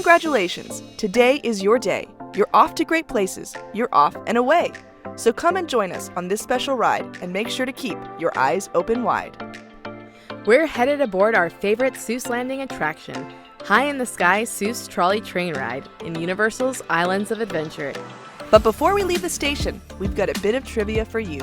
Congratulations! Today is your day. You're off to great places. You're off and away. So come and join us on this special ride and make sure to keep your eyes open wide. We're headed aboard our favorite Seuss Landing attraction, High in the Sky Seuss Trolley Train ride in Universal's Islands of Adventure. But before we leave the station, we've got a bit of trivia for you.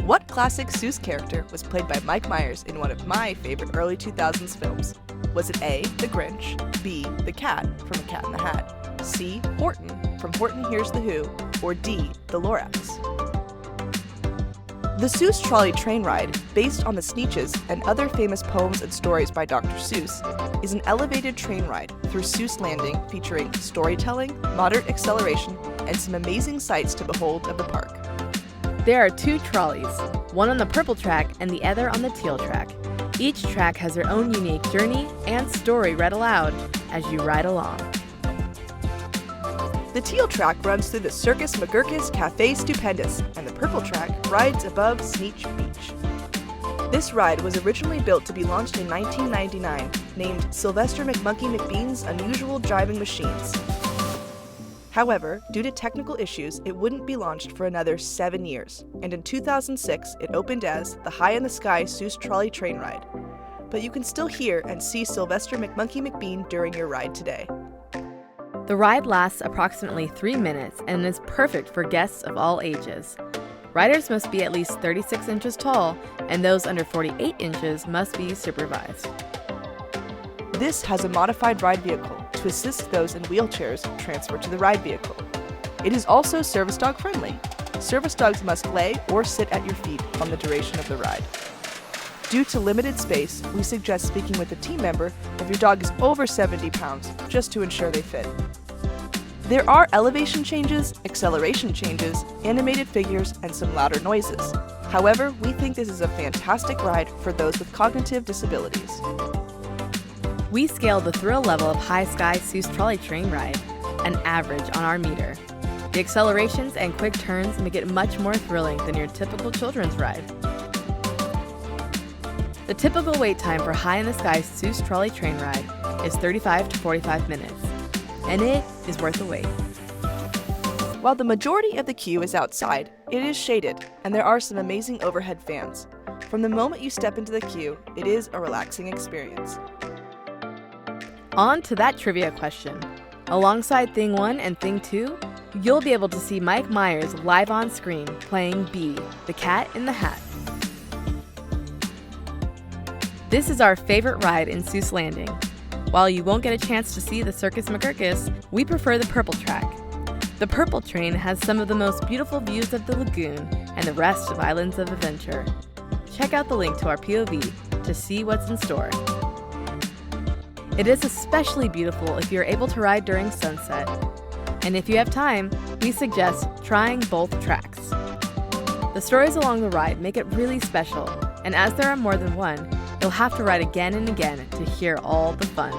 What classic Seuss character was played by Mike Meyers in one of my favorite early 2000s films? Was it A, the Grinch, B, the cat from A Cat in the Hat, C, Horton from Horton Hears the Who, or D, the Lorax? The Seuss Trolley Train ride, based on the Sneetches and other famous poems and stories by Dr. Seuss, is an elevated train ride through Seuss Landing featuring storytelling, moderate acceleration, and some amazing sights to behold of the park. There are two trolleys, one on the purple track and the other on the teal track. Each track has their own unique journey and story read aloud as you ride along. The teal track runs through the Circus McGurk's Café Stupendous, and the purple track rides above Sneetch Beach. This ride was originally built to be launched in 1999, named Sylvester McMonkey McBean's Unusual Driving Machines. However, due to technical issues, it wouldn't be launched for another 7 years, and in 2006 it opened as the High in the Sky Seuss Trolley Train ride. But you can still hear and see Sylvester McMonkey McBean during your ride today. The ride lasts approximately 3 minutes and is perfect for guests of all ages. Riders must be at least 36 inches tall, and those under 48 inches must be supervised. This has a modified ride vehicle to assist those in wheelchairs transferred to the ride vehicle. It is also service dog friendly. Service dogs must lay or sit at your feet on the duration of the ride. Due to limited space, we suggest speaking with a team member if your dog is over 70 pounds, just to ensure they fit. There are elevation changes, acceleration changes, animated figures, and some louder noises. However, we think this is a fantastic ride for those with cognitive disabilities. We scaled the thrill level of High Sky Seuss Trolley Train ride, an average on our meter. The accelerations and quick turns make it much more thrilling than your typical children's ride. The typical wait time for High in the Sky Seuss Trolley Train ride is 35 to 45 minutes, and it is worth the wait. While the majority of the queue is outside, it is shaded, and there are some amazing overhead fans. From the moment you step into the queue, it is a relaxing experience. On to that trivia question. Alongside Thing 1 and Thing 2, you'll be able to see Mike Meyers live on screen playing B, the Cat in the Hat. This is our favorite ride in Seuss Landing. While you won't get a chance to see the Circus McGurk's, we prefer the purple track. The purple train has some of the most beautiful views of the lagoon and the rest of Islands of Adventure. Check out the link to our POV to see what's in store. It is especially beautiful if you're able to ride during sunset. And if you have time, we suggest trying both tracks. The stories along the ride make it really special, and as there are more than one, you'll have to ride again and again to hear all the fun.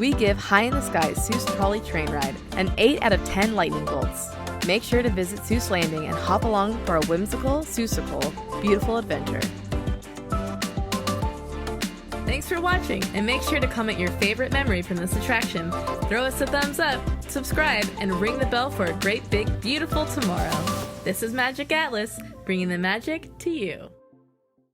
We give High in the Sky Seuss Trolley Train ride an 8 out of 10 lightning bolts. Make sure to visit Seuss Landing and hop along for a whimsical, Seussical, beautiful adventure. Thanks for watching, and make sure to comment your favorite memory from this attraction. Throw us a thumbs up, subscribe, and ring the bell for a great big beautiful tomorrow. This is Magiq Atlas, bringing the magic to you.